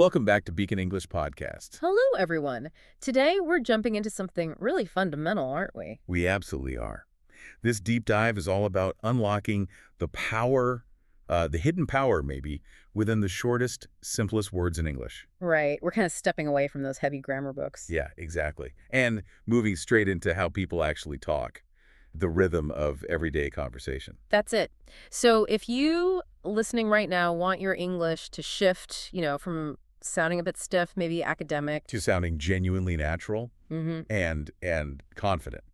Welcome back to Beacon English Podcast. Hello, everyone. Today, we're jumping into something really fundamental, aren't we? We absolutely are. This deep dive is all about unlocking the power, the hidden power maybe, within the shortest, simplest words in English. Right. We're kind of stepping away from those heavy grammar books. Yeah, exactly. And moving straight into how people actually talk, the rhythm of everyday conversation. That's it. So if you, listening right now, want your English to shift, from sounding a bit stiff, maybe academic. To sounding genuinely natural and confident.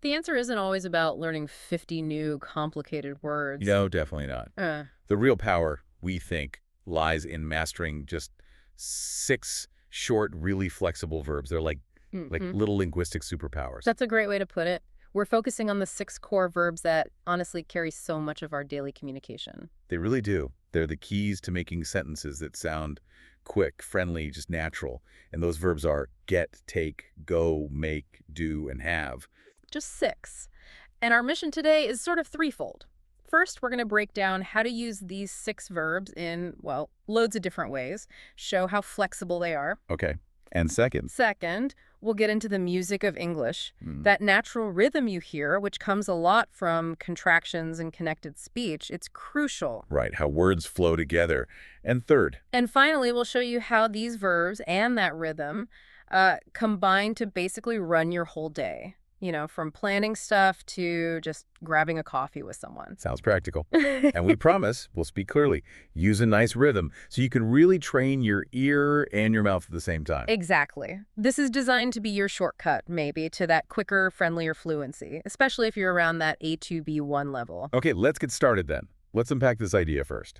The answer isn't always about learning 50 new complicated words. No, definitely not. The real power, we think, lies in mastering just 6 short, really flexible verbs. They're like little linguistic superpowers. That's a great way to put it. We're focusing on the 6 core verbs that honestly carry so much of our daily communication. They really do. They're the keys to making sentences that sound quick, friendly, just natural. And those verbs are get, take, go, make, do, and have. Just 6. And our mission today is sort of threefold. First, we're going to break down how to use these 6 verbs in, well, loads of different ways, show how flexible they are. Okay. And second, we'll get into the music of English, that natural rhythm you hear, which comes a lot from contractions and connected speech. It's crucial. right, how words flow together. And third, And finally, we'll show you how these verbs and that rhythm combine to basically run your whole day. From planning stuff to just grabbing a coffee with someone. sounds practical. And we promise we'll speak clearly. Use a nice rhythm so you can really train your ear and your mouth at the same time. Exactly. This is designed to be your shortcut, maybe, to that quicker, friendlier fluency, especially if you're around that A2, B1 level. Okay, let's get started then. Let's unpack this idea first.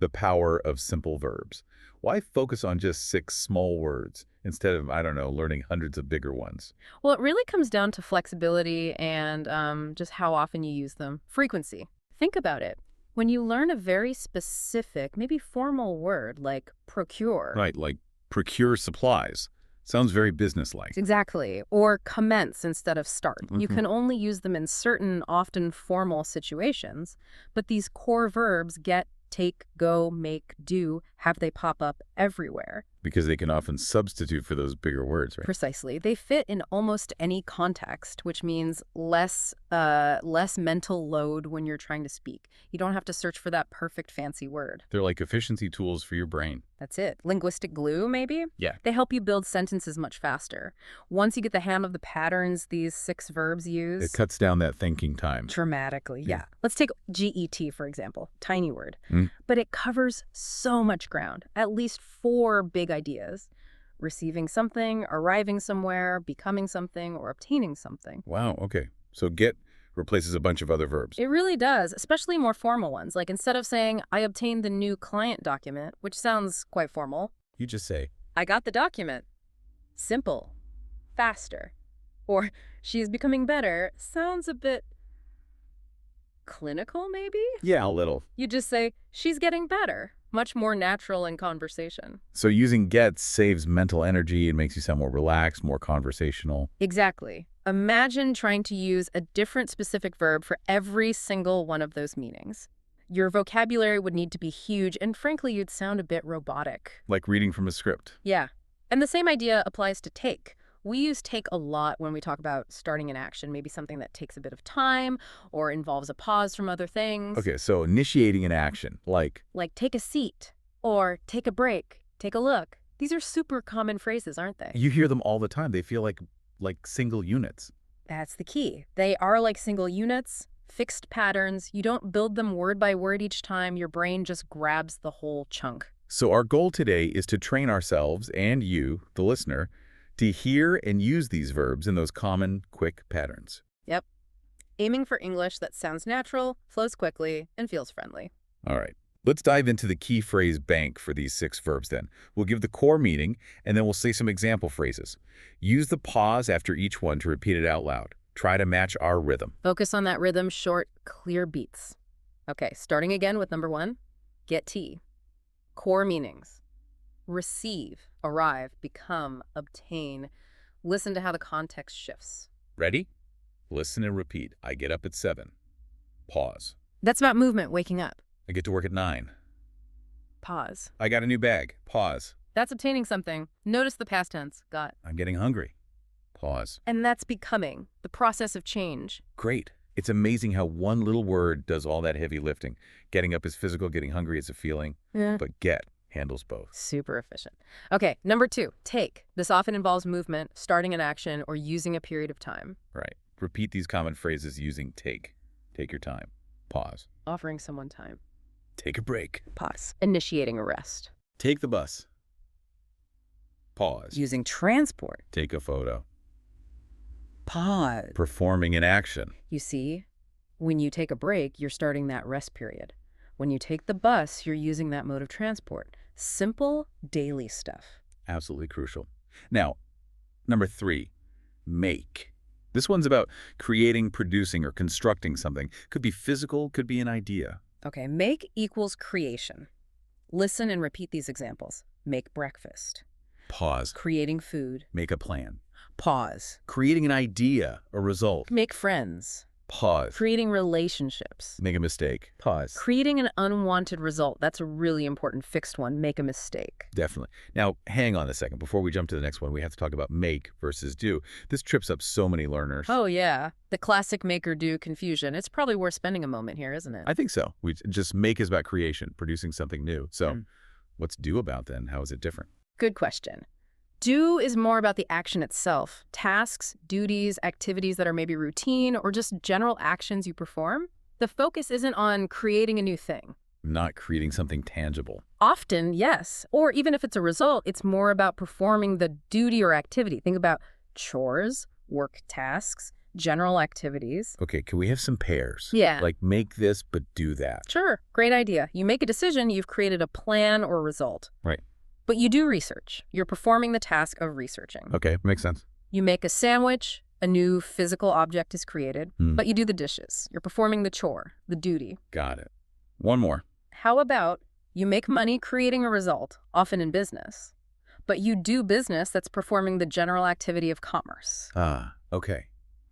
The power of simple verbs. Why focus on just 6 small words instead of, learning hundreds of bigger ones? Well, it really comes down to flexibility and just how often you use them. Frequency. Think about it. When you learn a very specific, maybe formal word like procure. Right, like procure supplies. Sounds very businesslike. Exactly. Or commence instead of start. You can only use them in certain, often formal situations, but these core verbs get, take, go, make, do, have they pop up everywhere. Because they can often substitute for those bigger words, right? Precisely. They fit in almost any context, which means less mental load when you're trying to speak. You don't have to search for that perfect fancy word. They're like efficiency tools for your brain. That's it. Linguistic glue, maybe? Yeah. They help you build sentences much faster. Once you get the hang of the patterns these 6 verbs use... It cuts down that thinking time. Dramatically, yeah. Let's take GET, for example. Tiny word. Mm. But it covers so much ground. At least 4 big ideas. Receiving something, arriving somewhere, becoming something, or obtaining something. Wow, okay. So get replaces a bunch of other verbs. It really does, especially more formal ones. Like instead of saying, I obtained the new client document, which sounds quite formal, You just say, I got the document. Simple. Faster. Or, she is becoming better. Sounds a bit clinical, maybe? yeah, a little. You just say, she's getting better. Much more natural in conversation. So using gets saves mental energy and makes you sound more relaxed, more conversational. Exactly. Imagine trying to use a different specific verb for every single one of those meanings. Your vocabulary would need to be huge, and frankly, you'd sound a bit robotic. Like reading from a script. Yeah. And the same idea applies to take. We use take a lot when we talk about starting an action, maybe something that takes a bit of time or involves a pause from other things. Okay, so initiating an action, like take a seat or take a break, take a look. These are super common phrases, aren't they? you hear them all the time. They feel like single units. That's the key. They are like single units, fixed patterns. You don't build them word by word each time. Your brain just grabs the whole chunk. So our goal today is to train ourselves and you, the listener, to hear and use these verbs in those common, quick patterns. Yep. Aiming for English that sounds natural, flows quickly, and feels friendly. All right. Let's dive into the key phrase bank for these 6 verbs then. We'll give the core meaning, and then we'll say some example phrases. Use the pause after each one to repeat it out loud. Try to match our rhythm. Focus on that rhythm, short, clear beats. Okay, starting again with number 1, get tea. Core meanings. Receive, arrive, become, obtain. Listen to how the context shifts. Ready? Listen and repeat. I get up at 7. Pause. That's about movement, waking up. I get to work at 9. Pause. I got a new bag. Pause. That's obtaining something. Notice the past tense. Got. I'm getting hungry. Pause. And that's becoming, the process of change. Great. It's amazing how one little word does all that heavy lifting. Getting up is physical, getting hungry is a feeling, Yeah. but get handles both. Super efficient. Okay, number 2, take. This often involves movement, starting an action, or using a period of time. Right. Repeat these common phrases using take. Take your time. Pause. Offering someone time. Take a break. Pause. Initiating a rest. Take the bus. Pause. Using transport. Take a photo. Pause. Performing an action. You see, when you take a break, you're starting that rest period. When you take the bus, you're using that mode of transport. Simple, daily stuff. Absolutely crucial. Now, number 3, make. This one's about creating, producing, or constructing something. Could be physical, could be an idea. Okay, make equals creation. Listen and repeat these examples. Make breakfast. Pause. Creating food. Make a plan. Pause. Creating an idea, a result. Make friends. Pause. Creating relationships. Make a mistake. Pause. Creating an unwanted result. That's a really important fixed one. Make a mistake. Definitely. Now, hang on a second. Before we jump to the next one, we have to talk about make versus do. This trips up so many learners. Oh, yeah. The classic make or do confusion. It's probably worth spending a moment here, isn't it? I think so. We just make is about creation, producing something new. So what's do about then? How is it different? Good question. Do is more about the action itself. Tasks, duties, activities that are maybe routine, or just general actions you perform. The focus isn't on creating a new thing. Not creating something tangible. Often, yes. Or even if it's a result, it's more about performing the duty or activity. Think about chores, work tasks, general activities. Okay, can we have some pairs? Yeah. Like make this, but do that. Sure, great idea. You make a decision, you've created a plan or result. Right. But you do research. You're performing the task of researching. Okay, makes sense. You make a sandwich, a new physical object is created, but you do the dishes. You're performing the chore, the duty. Got it. One more. How about you make money creating a result, often in business, but you do business that's performing the general activity of commerce. Okay.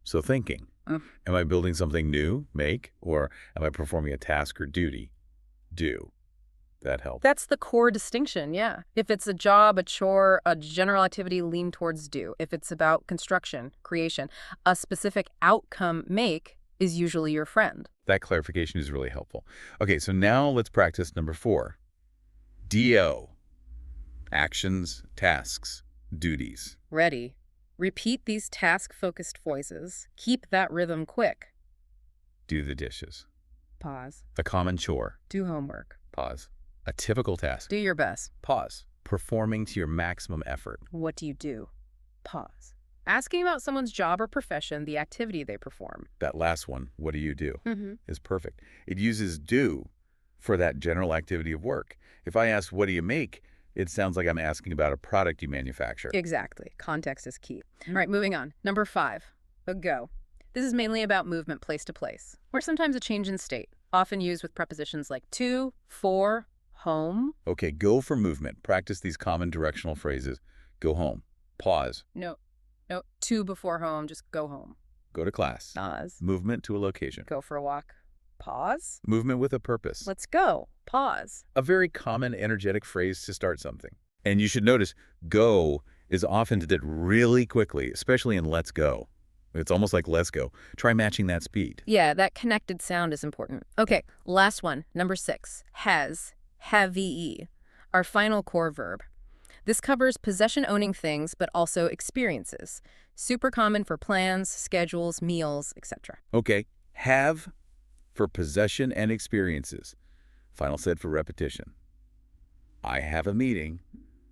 So thinking. Am I building something new, make, or am I performing a task or duty, do? That helps. That's the core distinction, yeah. If it's a job, a chore, a general activity, lean towards do. If it's about construction, creation, a specific outcome, make, is usually your friend. That clarification is really helpful. Okay, so now let's practice number 4. DO. Actions, tasks, duties. Ready. Repeat these task-focused voices. Keep that rhythm quick. Do the dishes. Pause. A common chore. Do homework. Pause. A typical task. Do your best. Pause. Performing to your maximum effort. What do you do? Pause. Asking about someone's job or profession, the activity they perform. That last one, what do you do, Mm-hmm. is perfect. It uses do for that general activity of work. If I ask, what do you make? It sounds like I'm asking about a product you manufacture. Exactly. Context is key. All right, moving on. Number 5, the go. This is mainly about movement place to place, or sometimes a change in state, often used with prepositions like to, for, home. Okay, go for movement. Practice these common directional phrases. Go home. Pause. No, to before home, just go home. Go to class. Pause. Movement to a location. Go for a walk. Pause. Movement with a purpose. Let's go. Pause. A very common energetic phrase to start something. And you should notice, go is often did really quickly, especially in let's go. It's almost like let's go. Try matching that speed. Yeah, that connected sound is important. Okay, last one, number 6, has, have, our final core verb. This covers possession-owning things, but also experiences. Super common for plans, schedules, meals, etc. Okay, have for possession and experiences. Final said for repetition. I have a meeting.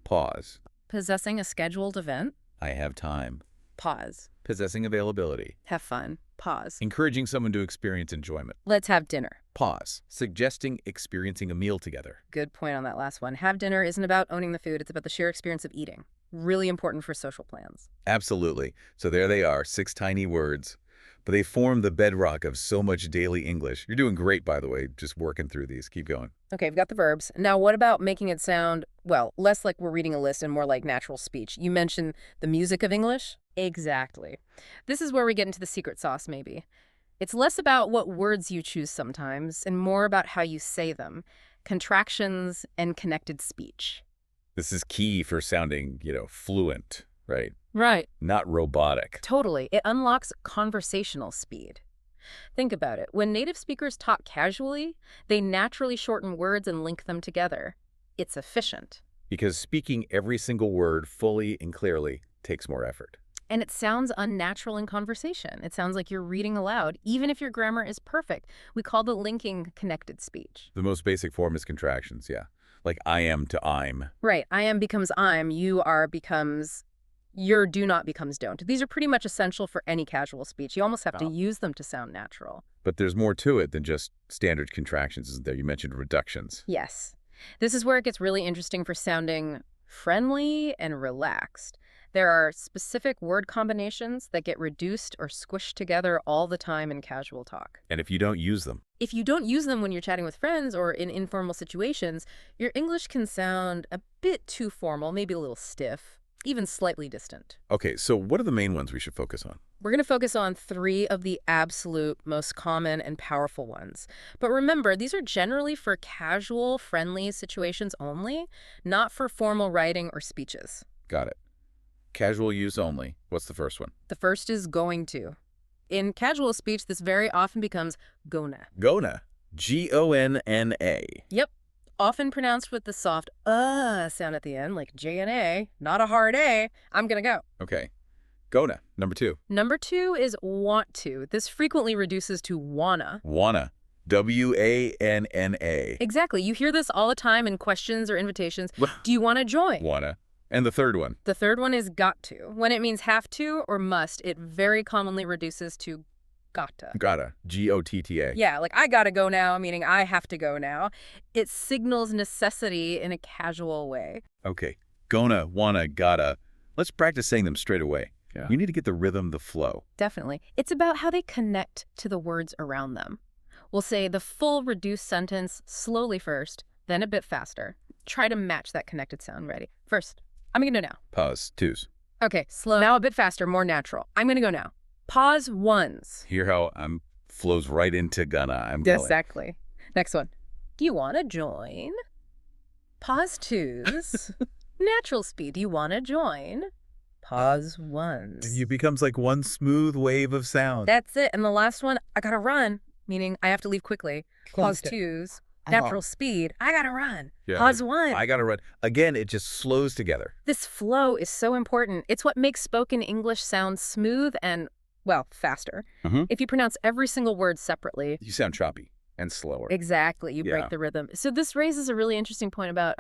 Pause. Possessing a scheduled event. I have time. Pause. Possessing availability. Have fun. Pause. Encouraging someone to experience enjoyment. Let's have dinner. Pause. Suggesting experiencing a meal together. Good point on that last one. Have dinner isn't about owning the food. It's about the sheer experience of eating. Really important for social plans. Absolutely. So there they are, 6 tiny words. But they form the bedrock of so much daily English. You're doing great, by the way, just working through these. Keep going. Okay, we've got the verbs. Now, what about making it sound, well, less like we're reading a list and more like natural speech? You mentioned the music of English? Exactly. This is where we get into the secret sauce, maybe. It's less about what words you choose sometimes and more about how you say them. contractions, and connected speech. This is key for sounding, fluent, right? Right. Not robotic. Totally. It unlocks conversational speed. Think about it. When native speakers talk casually, they naturally shorten words and link them together. It's efficient. Because speaking every single word fully and clearly takes more effort. And it sounds unnatural in conversation. It sounds like you're reading aloud, even if your grammar is perfect. We call the linking connected speech. The most basic form is contractions, yeah. Like I am to I'm. Right. I am becomes I'm. You are becomes your, do not becomes don't. These are pretty much essential for any casual speech. You almost have to use them to sound natural. But there's more to it than just standard contractions, isn't there? You mentioned reductions. Yes. This is where it gets really interesting for sounding friendly and relaxed. There are specific word combinations that get reduced or squished together all the time in casual talk. And if you don't use them? If you don't use them when you're chatting with friends or in informal situations, your English can sound a bit too formal, maybe a little stiff, even slightly distant. Okay, so what are the main ones we should focus on? We're going to focus on 3 of the absolute most common and powerful ones. But remember, these are generally for casual, friendly situations only, not for formal writing or speeches. Got it. Casual use only. What's the first one? The first is going to. In casual speech, this very often becomes gonna. Gonna. Gonna. Yep. Often pronounced with the soft sound at the end, like J-N-A, not a hard A. I'm gonna go. Okay. Gonna. Number 2. Number 2 is want to. This frequently reduces to wanna. Wanna. W-A-N-N-A. Exactly. You hear this all the time in questions or invitations. Do you want to join? Wanna. And the third one? The third one is got to. When it means have to or must, it very commonly reduces to gotta. Gotta. G-O-T-T-A. Yeah, like I gotta go now, meaning I have to go now. It signals necessity in a casual way. Okay. Gonna, wanna, gotta. Let's practice saying them straight away. Yeah. You need to get the rhythm, the flow. Definitely. It's about how they connect to the words around them. We'll say the full reduced sentence slowly first, then a bit faster. Try to match that connected sound. Ready? First, I'm going to go now. Pause. 2s. Okay, slow. Now a bit faster, more natural. I'm going to go now. Pause 1s. Hear how flows right into gonna. I'm going. Exactly. Next one. Do you want to join? Pause 2s. Natural speed. Do you want to join? Pause 1s. It becomes like one smooth wave of sound. That's it. And the last one, I got to run, meaning I have to leave quickly. Pause 2s. Natural speed. I gotta run. Yeah. Pause 1. I gotta run. Again, it just slows together. This flow is so important. It's what makes spoken English sound smooth and, well, faster. If you pronounce every single word separately, You sound choppy and slower. exactly, you Yeah. break the rhythm. So this raises a really interesting point about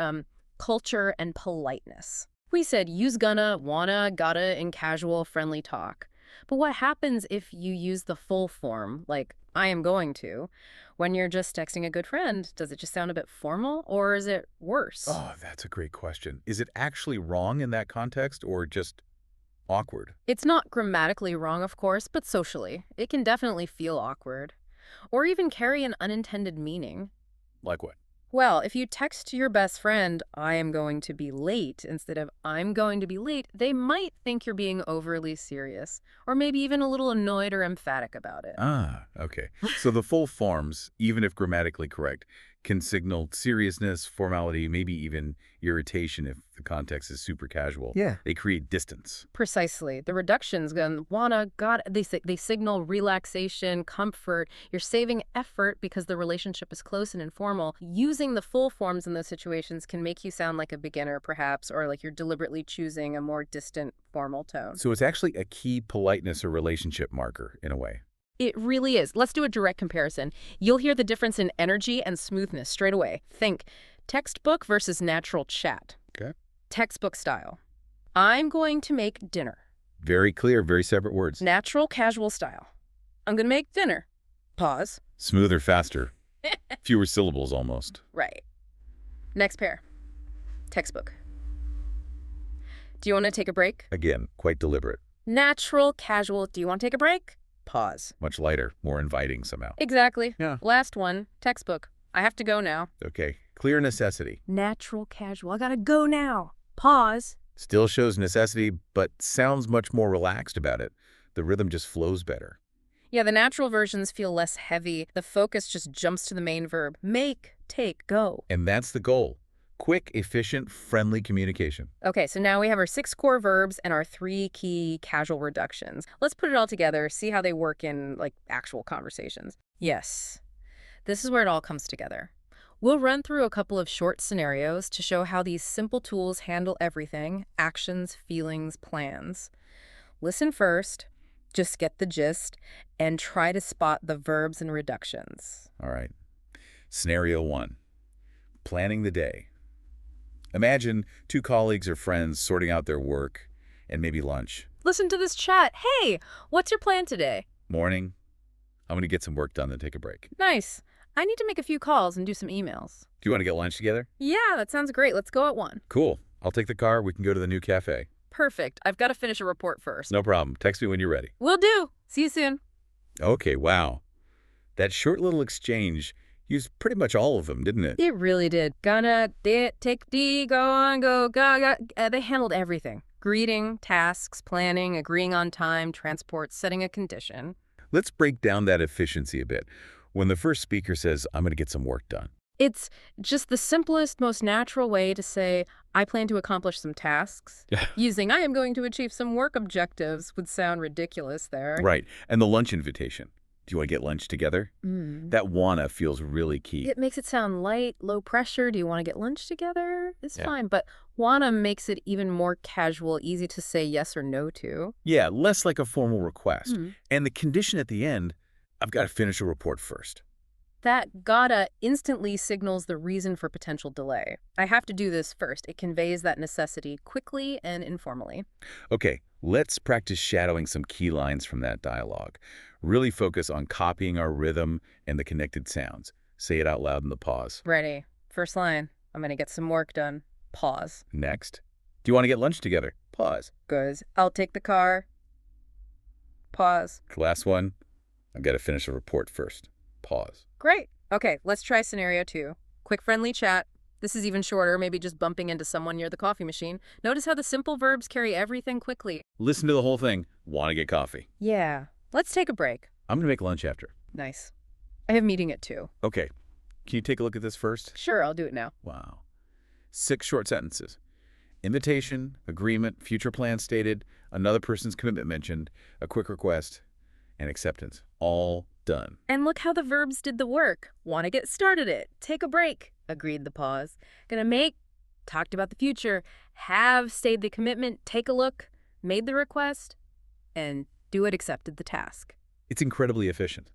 culture and politeness. We said use gonna, wanna, gotta in casual, friendly talk. But what happens if you use the full form, like I am going to, when you're just texting a good friend? Does it just sound a bit formal, or is it worse? Oh, that's a great question. Is it actually wrong in that context or just awkward? It's not grammatically wrong, of course, but socially. It can definitely feel awkward. Or even carry an unintended meaning. Like what? Well, if you text your best friend, I am going to be late, instead of I'm going to be late, they might think you're being overly serious, or maybe even a little annoyed or emphatic about it. Ah, okay. So the full forms, even if grammatically correct, can signal seriousness, formality, maybe even irritation if the context is super casual. Yeah. They create distance. Precisely. The reductions, wanna, gotta, they signal relaxation, comfort. You're saving effort because the relationship is close and informal. Using the full forms in those situations can make you sound like a beginner, perhaps, or like you're deliberately choosing a more distant, formal tone. So it's actually a key politeness or relationship marker in a way. It really is. Let's do a direct comparison. You'll hear the difference in energy and smoothness straight away. Think textbook versus natural chat. Okay. Textbook style. I'm going to make dinner. Very clear, very separate words. Natural casual style. I'm going to make dinner. Pause. Smoother, faster. Fewer syllables almost. Right. Next pair. Textbook. Do you want to take a break? Again, quite deliberate. Natural casual. Do you want to take a break? Pause. Much lighter, more inviting somehow. Exactly. Yeah. Last one. Textbook. I have to go now. Okay. Clear necessity. Natural casual. I gotta go now. Pause. Still shows necessity, but sounds much more relaxed about it. The rhythm just flows better. Yeah, the natural versions feel less heavy. The focus just jumps to the main verb. Make, take, go. And that's the goal. Quick, efficient, friendly communication. Okay, so now we have our 6 core verbs and our 3 key casual reductions. Let's put it all together, see how they work in, like, actual conversations. Yes, this is where it all comes together. We'll run through a couple of short scenarios to show how these simple tools handle everything: actions, feelings, plans. Listen first, just get the gist, and try to spot the verbs and reductions. All right. Scenario 1. Planning the day. Imagine 2 colleagues or friends sorting out their work and maybe lunch. Listen to this chat. Hey, what's your plan today? Morning. I'm going to get some work done, then take a break. Nice. I need to make a few calls and do some emails. Do you want to get lunch together? Yeah, that sounds great. Let's go at 1. Cool. I'll take the car. We can go to the new cafe. Perfect. I've got to finish a report first. No problem. Text me when you're ready. Will do. See you soon. Okay, wow. That short little exchange used pretty much all of them, didn't it? It really did. Gonna, did, take, D, go on, go, ga. They handled everything. Greeting, tasks, planning, agreeing on time, transport, setting a condition. Let's break down that efficiency a bit. When the first speaker says, I'm going to get some work done. It's just the simplest, most natural way to say, I plan to accomplish some tasks. Using, I am going to achieve some work objectives would sound ridiculous there. Right. And the lunch invitation. Do you want to get lunch together? That wanna feels really key. It makes it sound light, low pressure. Do you want to get lunch together? It's Yeah. fine. But wanna makes it even more casual, easy to say yes or no to. Yeah, less like a formal request. And the condition at the end, I've got to finish a report first. That gotta instantly signals the reason for potential delay. I have to do this first. It conveys that necessity quickly and informally. Okay, let's practice shadowing some key lines from that dialogue. Really focus on copying our rhythm and the connected sounds. Say it out loud in the pause. Ready. First line. I'm gonna get some work done. Pause. Next. Do you want to get lunch together? Pause. Good. I'll take the car. Pause. Last one. I've got to finish a report first. Pause. Great. Okay, let's try scenario 2. Quick friendly chat. This is even shorter, maybe just bumping into someone near the coffee machine. Notice how the simple verbs carry everything quickly. Listen to the whole thing. Want to get coffee? Yeah. Let's take a break. I'm going to make lunch after. Nice. I have meeting at 2. Okay. Can you take a look at this first? Sure, I'll do it now. Wow. 6 short sentences. Invitation, agreement, future plan stated, another person's commitment mentioned, a quick request, and acceptance. All done. And look how the verbs did the work. Want to get started it. Take a break. Agreed the pause. Gonna make. Talked about the future. Have stayed the commitment. Take a look. Made the request. And do it accepted the task. It's incredibly efficient.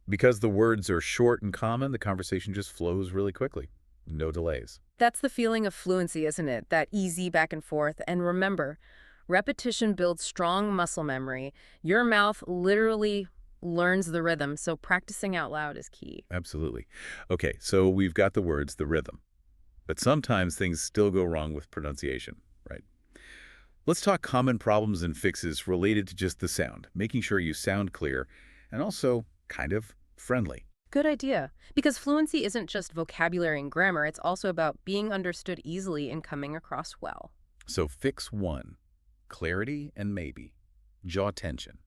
Because the words are short and common, the conversation just flows really quickly. No delays. That's the feeling of fluency, isn't it? That easy back and forth. And remember, repetition builds strong muscle memory. Your mouth literally learns the rhythm, so practicing out loud is key. Absolutely. Okay, so we've got the words, the rhythm. But sometimes things still go wrong with pronunciation, right? Let's talk common problems and fixes related to just the sound, making sure you sound clear and also kind of friendly. Good idea. Because fluency isn't just vocabulary and grammar, it's also about being understood easily and coming across well. So fix 1, clarity and maybe, jaw tension.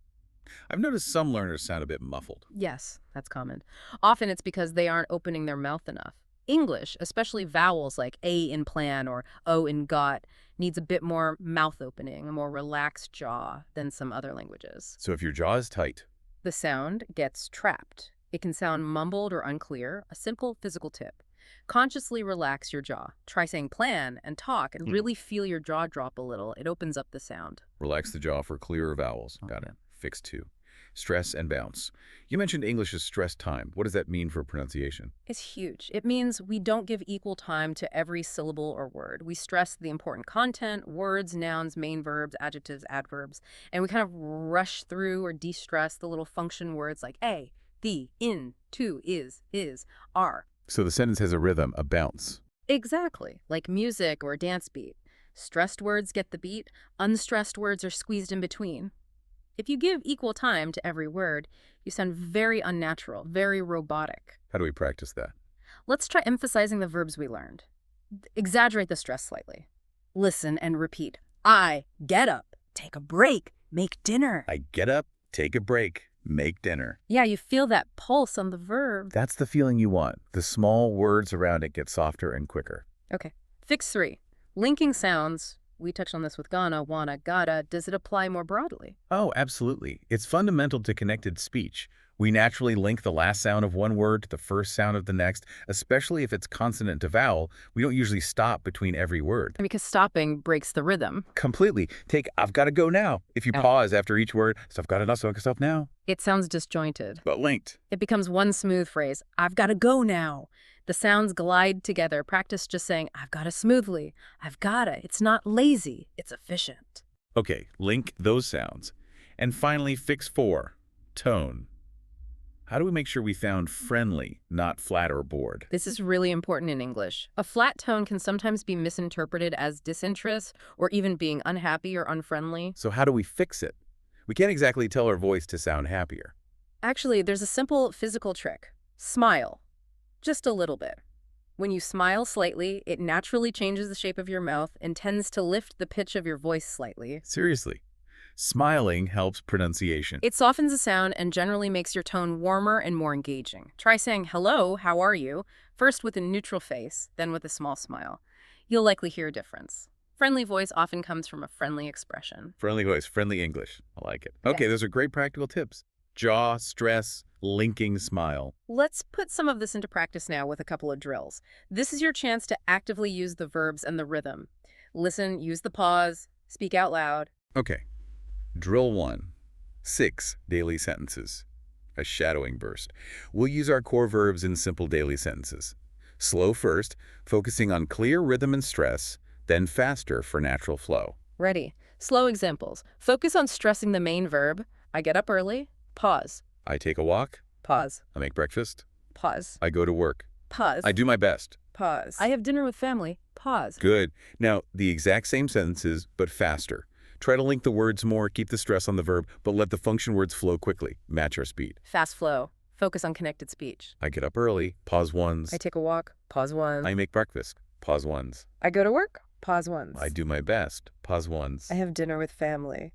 I've noticed some learners sound a bit muffled. Yes, that's common. Often it's because they aren't opening their mouth enough. English, especially vowels like A in plan or O in got, needs a bit more mouth opening, a more relaxed jaw than some other languages. So if your jaw is tight, The sound gets trapped. It can sound mumbled or unclear. A simple physical tip. Consciously relax your jaw. Try saying plan and talk and really feel your jaw drop a little. It opens up the sound. relax the jaw for clearer vowels. Got it. Fix 2, stress and bounce. You mentioned English's stress time. What does that mean for pronunciation? It's huge. It means we don't give equal time to every syllable or word. We stress the important content, words, nouns, main verbs, adjectives, adverbs, and we kind of rush through or de-stress the little function words like a, the, in, to, is, are. So the sentence has a rhythm, a bounce. Exactly, like music or a dance beat. Stressed words get the beat, unstressed words are squeezed in between. If you give equal time to every word, you sound very unnatural, very robotic. How do we practice that? Let's try emphasizing the verbs we learned. Exaggerate the stress slightly. Listen and repeat. I get up, take a break, make dinner. I get up, take a break, Make dinner. Yeah, you feel that pulse on the verb. That's the feeling you want. The small words around it get softer and quicker. Okay. Fix 3. Linking sounds. We touched on this with gonna, wanna, gotta. Does it apply more broadly? Oh, absolutely. It's fundamental to connected speech. We naturally link the last sound of one word to the first sound of the next, especially if it's consonant to vowel. We don't usually stop between every word. Because stopping breaks the rhythm. Completely. Take I've got to go now. If you Oh. pause after each word, so I've got enough, so I can stop now. It sounds disjointed. But linked. It becomes one smooth phrase. I've got to go now. The sounds glide together. Practice just saying, I've got to smoothly. I've got to. It's not lazy. It's efficient. Okay, link those sounds. And finally, fix 4. Tone. How do we make sure we sound friendly, not flat or bored? This is really important in English. A flat tone can sometimes be misinterpreted as disinterest or even being unhappy or unfriendly. So how do we fix it? We can't exactly tell our voice to sound happier. Actually, there's a simple physical trick. Smile. Just a little bit. When you smile slightly, it naturally changes the shape of your mouth and tends to lift the pitch of your voice slightly. Seriously. Smiling helps pronunciation. It softens the sound and generally makes your tone warmer and more engaging. Try saying, hello, how are you? First with a neutral face, then with a small smile. You'll likely hear a difference. Friendly voice often comes from a friendly expression. Friendly voice, friendly English. I like it. Okay, Yes. those are great practical tips. Jaw, stress, linking, smile. Let's put some of this into practice now with a couple of drills. This is your chance to actively use the verbs and the rhythm. Listen, use the pause, speak out loud. Okay. Drill 1. 6 daily sentences. A shadowing burst. We'll use our core verbs in simple daily sentences. Slow first, focusing on clear rhythm and stress, then faster for natural flow. Ready. Slow examples. Focus on stressing the main verb. I get up early. Pause. I take a walk. Pause. I make breakfast. Pause. I go to work. Pause. I do my best. Pause. I have dinner with family. Pause. Good. Now, the exact same sentences, but faster. Try to link the words more, keep the stress on the verb, but let the function words flow quickly. Match our speed. Fast flow. Focus on connected speech. I get up early. Pause once. I take a walk. Pause once. I make breakfast. Pause once. I go to work. Pause once. I do my best. Pause once. I have dinner with family.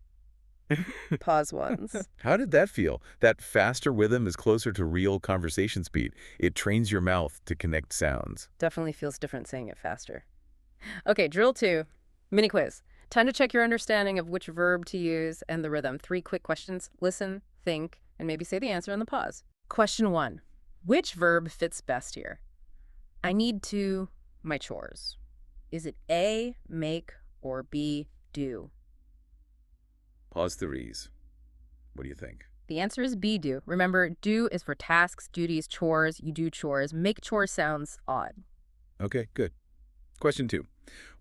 Pause once. How did that feel? That faster rhythm is closer to real conversation speed. It trains your mouth to connect sounds. Definitely feels different saying it faster. Okay, drill 2. Mini quiz. Time to check your understanding of which verb to use and the rhythm. 3 quick questions. Listen, think, and maybe say the answer on the pause. Question 1. Which verb fits best here? I need to my chores. Is it A, make, or B, do? Pause 3s. What do you think? The answer is B, do. Remember, do is for tasks, duties, chores. You do chores. Make chores sounds odd. Okay, good. Question 2.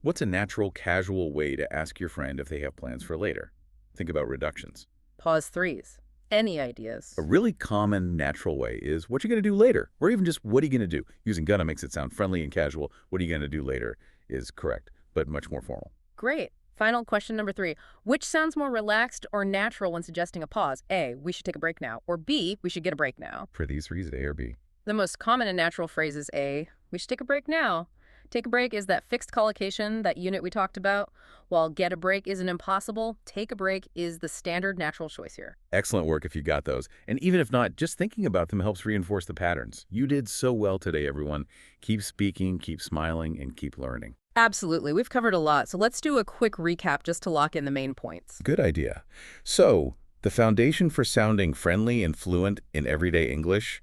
What's a natural, casual way to ask your friend if they have plans for later? Think about reductions. Pause 3s. Any ideas? A really common, natural way is, what you going to do later? Or even just, what are you going to do? Using gonna makes it sound friendly and casual. What are you going to do later is correct, but much more formal. Great. Final question number 3. Which sounds more relaxed or natural when suggesting a pause? A, we should take a break now. Or B, we should get a break now. For these reasons, A or B? The most common and natural phrase is A, we should take a break now. Take a break is that fixed collocation, that unit we talked about. While get a break is an impossible, take a break is the standard natural choice here. Excellent work if you got those. And even if not, just thinking about them helps reinforce the patterns. You did so well today, everyone. Keep speaking, keep smiling, and keep learning. Absolutely. We've covered a lot, so let's do a quick recap just to lock in the main points. Good idea. So, the foundation for sounding friendly and fluent in everyday English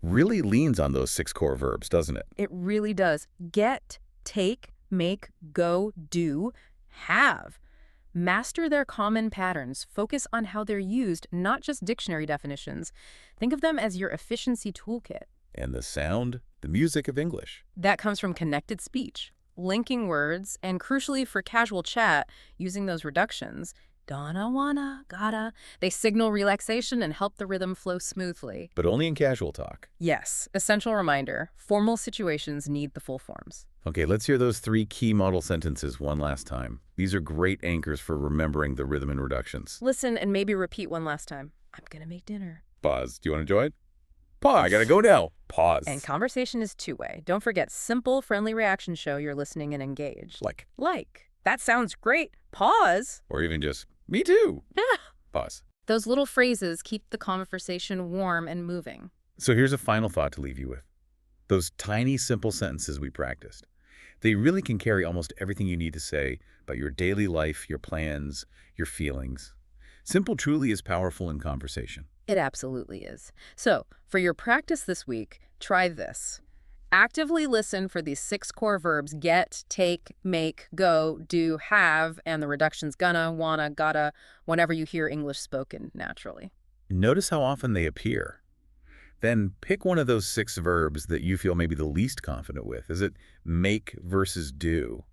really leans on those 6 core verbs, doesn't it? It really does. Get, take, make, go, do, have. Master their common patterns. Focus on how they're used, not just dictionary definitions. Think of them as your efficiency toolkit. And the sound, the music of English. That comes from connected speech, linking words, and crucially for casual chat, using those reductions. Donna, wanna, gotta. They signal relaxation and help the rhythm flow smoothly. But only in casual talk. Yes, essential reminder, formal situations need the full forms. Okay, let's hear those 3 key model sentences one last time. These are great anchors for remembering the rhythm and reductions. Listen and maybe repeat one last time. I'm gonna make dinner. Pause. Do you want to join? Pause. I gotta go now. Pause. And conversation is 2-way. Don't forget, simple, friendly reaction show you're listening and engaged. Like. That sounds great. Pause. Or even just, me too. Yeah. Pause. Those little phrases keep the conversation warm and moving. So here's a final thought to leave you with. Those tiny, simple sentences we practiced, they really can carry almost everything you need to say about your daily life, your plans, your feelings. Simple truly is powerful in conversation. It absolutely is. So, for your practice this week, try this. Actively listen for these 6 core verbs: get, take, make, go, do, have, and the reductions gonna, wanna, gotta, whenever you hear English spoken naturally. Notice how often they appear. Then pick one of those 6 verbs that you feel maybe the least confident with. Is it make versus do?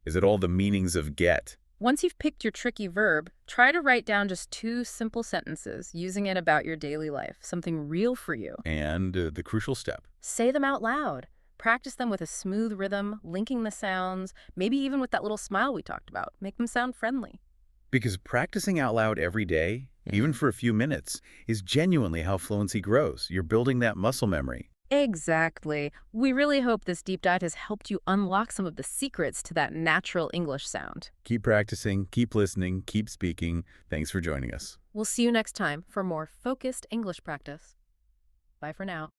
Is it all the meanings of get? Once you've picked your tricky verb, try to write down just 2 simple sentences using it about your daily life, something real for you. And the crucial step. Say them out loud. Practice them with a smooth rhythm, linking the sounds, maybe even with that little smile we talked about. Make them sound friendly. Because practicing out loud every day, even for a few minutes, is genuinely how fluency grows. You're building that muscle memory. Exactly. We really hope this deep dive has helped you unlock some of the secrets to that natural English sound. Keep practicing, keep listening, keep speaking. Thanks for joining us. We'll see you next time for more focused English practice. Bye for now.